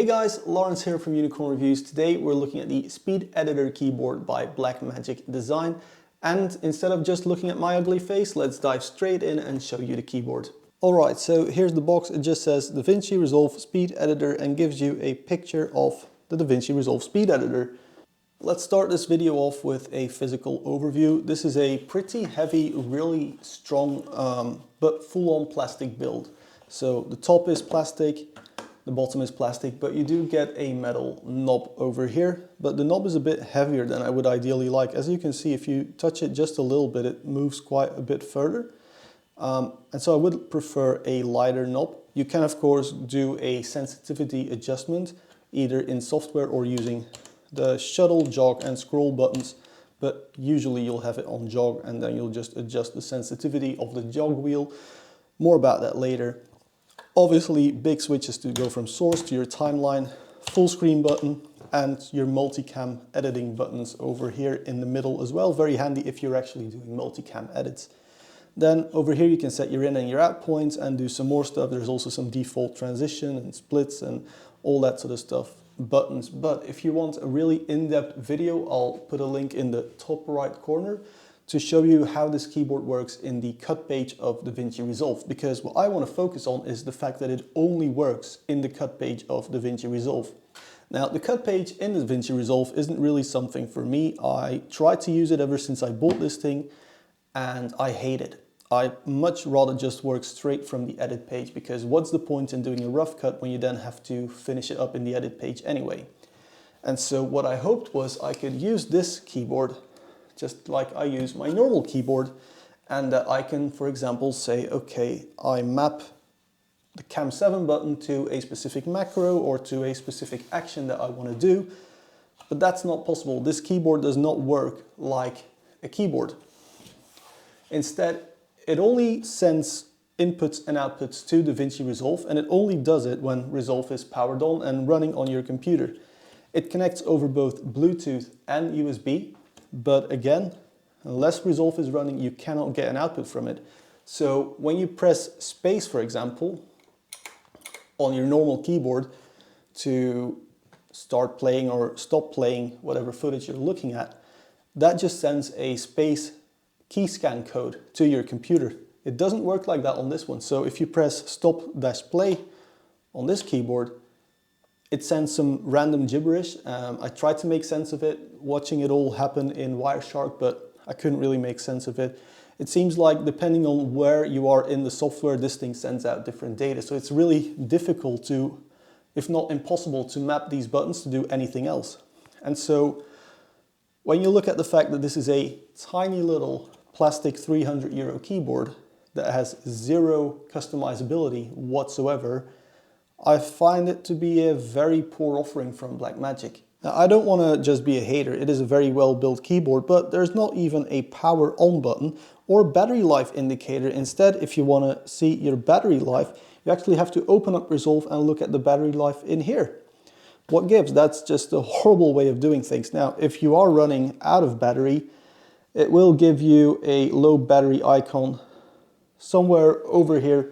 Hey guys, Lawrence here from Unicorn Reviews. Today we're looking at the Speed Editor Keyboard by Blackmagic Design. And instead of just looking at my ugly face, let's dive straight in and show you the keyboard. Alright, so here's the box. It just says DaVinci Resolve Speed Editor and gives you a picture of the DaVinci Resolve Speed Editor. Let's start this video off with a physical overview. This is a pretty heavy, really strong, but full-on plastic build. So the top is plastic, the bottom is plastic, but you do get a metal knob over here. But the knob is a bit heavier than I would ideally like. As you can see, if you touch it just a little bit, it moves quite a bit further. And so I would prefer a lighter knob. You can, of course, do a sensitivity adjustment, either in software or using the shuttle, jog and scroll buttons. But usually you'll have it on jog and then you'll just adjust the sensitivity of the jog wheel. More about that later. Obviously, big switches to go from source to your timeline, full screen button, and your multicam editing buttons over here in the middle as well. Very handy if you're actually doing multicam edits. Then over here you can set your in and your out points and do some more stuff. There's also some default transition and splits and all that sort of stuff, buttons. But if you want a really in-depth video, I'll put a link in the top right corner to show you how this keyboard works in the cut page of DaVinci Resolve, because what I want to focus on is the fact that it only works in the cut page of DaVinci Resolve. Now, the cut page in DaVinci Resolve isn't really something for me. I tried to use it ever since I bought this thing and I hate it. I much rather just work straight from the edit page, because what's the point in doing a rough cut when you then have to finish it up in the edit page anyway? And so what I hoped was I could use this keyboard just like I use my normal keyboard, and that I can, for example, say, okay, I map the Cam 7 button to a specific macro or to a specific action that I want to do, but that's not possible. This keyboard does not work like a keyboard. Instead, it only sends inputs and outputs to DaVinci Resolve, and it only does it when Resolve is powered on and running on your computer. It connects over both Bluetooth and USB. But again, unless Resolve is running, you cannot get an output from it. So when you press space, for example, on your normal keyboard to start playing or stop playing whatever footage you're looking at, that just sends a space key scan code to your computer. It doesn't work like that on this one. So if you press stop-play on this keyboard, it sends some random gibberish. I tried to make sense of it, watching it all happen in Wireshark, but I couldn't really make sense of it. It seems like depending on where you are in the software, this thing sends out different data. So it's really difficult to, if not impossible, to map these buttons to do anything else. And so when you look at the fact that this is a tiny little plastic €300 keyboard that has zero customizability whatsoever, I find it to be a very poor offering from Blackmagic. Now, I don't want to just be a hater. It is a very well built keyboard, but there's not even a power on button or battery life indicator. Instead, if you want to see your battery life, you actually have to open up Resolve and look at the battery life in here. What gives? That's just a horrible way of doing things. Now, if you are running out of battery, it will give you a low battery icon somewhere over here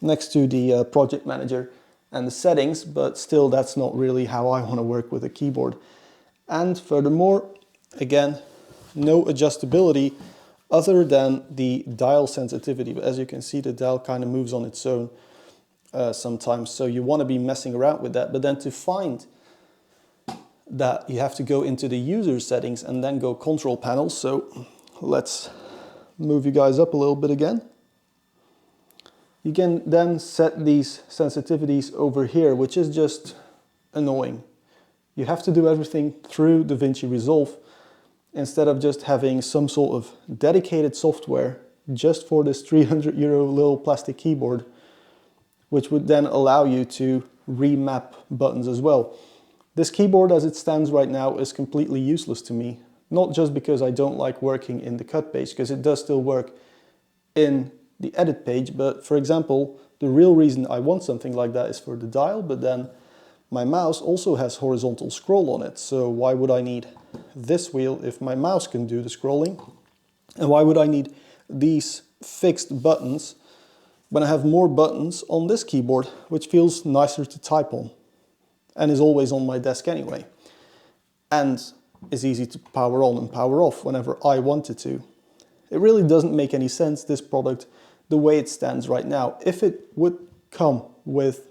next to the project manager and the settings, but still that's not really how I want to work with a keyboard. And furthermore, again, no adjustability other than the dial sensitivity. But as you can see, the dial kind of moves on its own sometimes, so you want to be messing around with that. But then to find that, you have to go into the user settings and then go control panel. So let's move you guys up a little bit again. You can then set these sensitivities over here, which is just annoying. You have to do everything through DaVinci Resolve instead of just having some sort of dedicated software just for this €300 little plastic keyboard, which would then allow you to remap buttons as well. This keyboard as it stands right now is completely useless to me. Not just because I don't like working in the cut page, because it does still work in the edit page, but for example, the real reason I want something like that is for the dial, but then my mouse also has horizontal scroll on it. So why would I need this wheel if my mouse can do the scrolling? And why would I need these fixed buttons when I have more buttons on this keyboard, which feels nicer to type on? and is always on my desk anyway, and is easy to power on and power off whenever I wanted to. It really doesn't make any sense, this product, the way it stands right now. If it would come with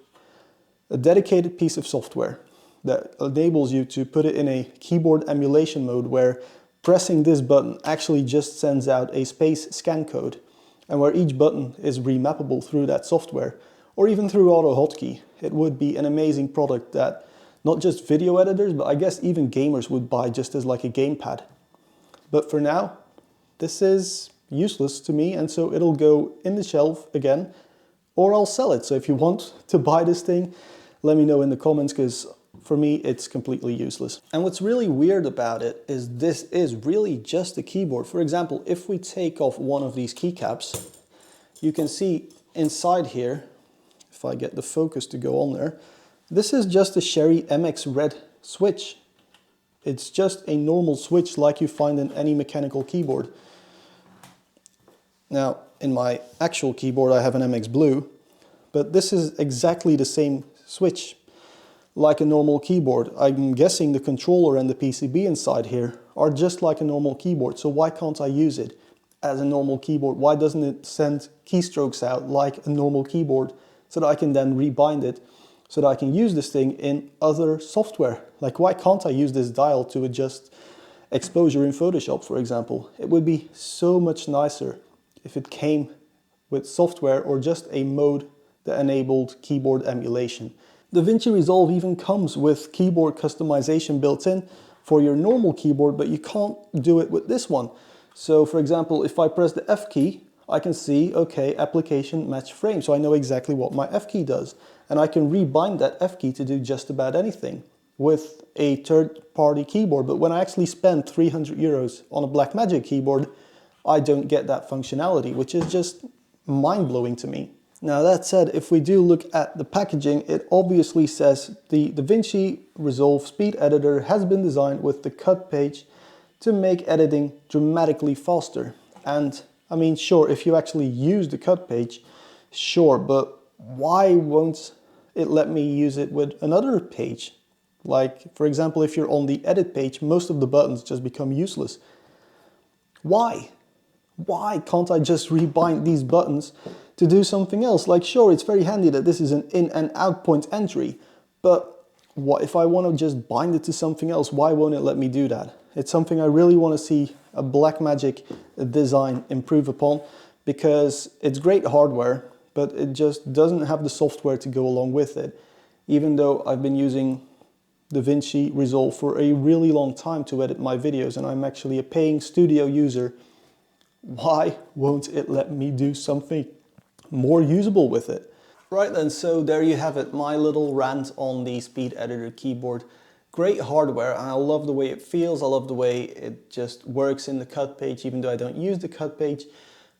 a dedicated piece of software that enables you to put it in a keyboard emulation mode where pressing this button actually just sends out a space scan code, and where each button is remappable through that software, or even through auto hotkey, it would be an amazing product that not just video editors, but I guess even gamers would buy just as like a gamepad. But for now, this is useless to me, and so it'll go in the shelf again, or I'll sell it. So if you want to buy this thing, let me know in the comments, because for me it's completely useless. And what's really weird about it is this is really just a keyboard. For example, if we take off one of these keycaps, you can see inside here, if I get the focus to go on there, this is just a Sherry MX Red switch. It's just a normal switch like you find in any mechanical keyboard. Now, in my actual keyboard I have an MX Blue, but this is exactly the same switch like a normal keyboard. I'm guessing the controller and the PCB inside here are just like a normal keyboard, so why can't I use it as a normal keyboard? Why doesn't it send keystrokes out like a normal keyboard so that I can then rebind it, so that I can use this thing in other software? Like, why can't I use this dial to adjust exposure in Photoshop, for example? It would be so much nicer if it came with software or just a mode that enabled keyboard emulation. DaVinci Resolve even comes with keyboard customization built in for your normal keyboard, but you can't do it with this one. So for example, if I press the F key, I can see, okay, application match frame, so I know exactly what my F key does. And I can rebind that F key to do just about anything with a third-party keyboard. But when I actually spend 300 euros on a Blackmagic keyboard, I don't get that functionality, which is just mind-blowing to me. Now that said, if we do look at the packaging, it obviously says the DaVinci Resolve Speed Editor has been designed with the cut page to make editing dramatically faster. And I mean, sure, if you actually use the cut page, sure, but why won't it let me use it with another page? Like, for example, if you're on the edit page, most of the buttons just become useless. Why? Why can't I just rebind these buttons to do something else? Like, sure, it's very handy that this is an in and out point entry, but what if I want to just bind it to something else? Why won't it let me do that? It's something I really want to see a Blackmagic design improve upon, because it's great hardware, but it just doesn't have the software to go along with it. Even though I've been using DaVinci Resolve for a really long time to edit my videos, and I'm actually a paying studio user, why won't it let me do something more usable with it? Right then, so there you have it, my little rant on the Speed Editor keyboard. Great hardware, and I love the way it feels, I love the way it just works in the cut page, even though I don't use the cut page.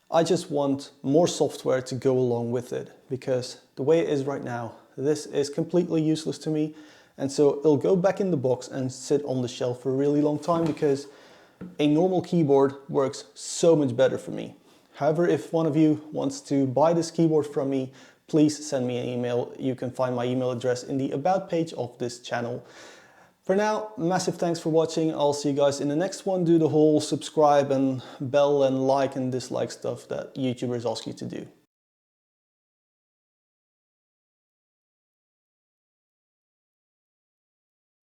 I just want more software to go along with it, because the way it is right now, this is completely useless to me, and so it'll go back in the box and sit on the shelf for a really long time, because a normal keyboard works so much better for me. However, if one of you wants to buy this keyboard from me, please send me an email. You can find my email address in the About page of this channel. For now, massive thanks for watching. I'll see you guys in the next one. Do the whole subscribe and bell and like and dislike stuff that YouTubers ask you to do.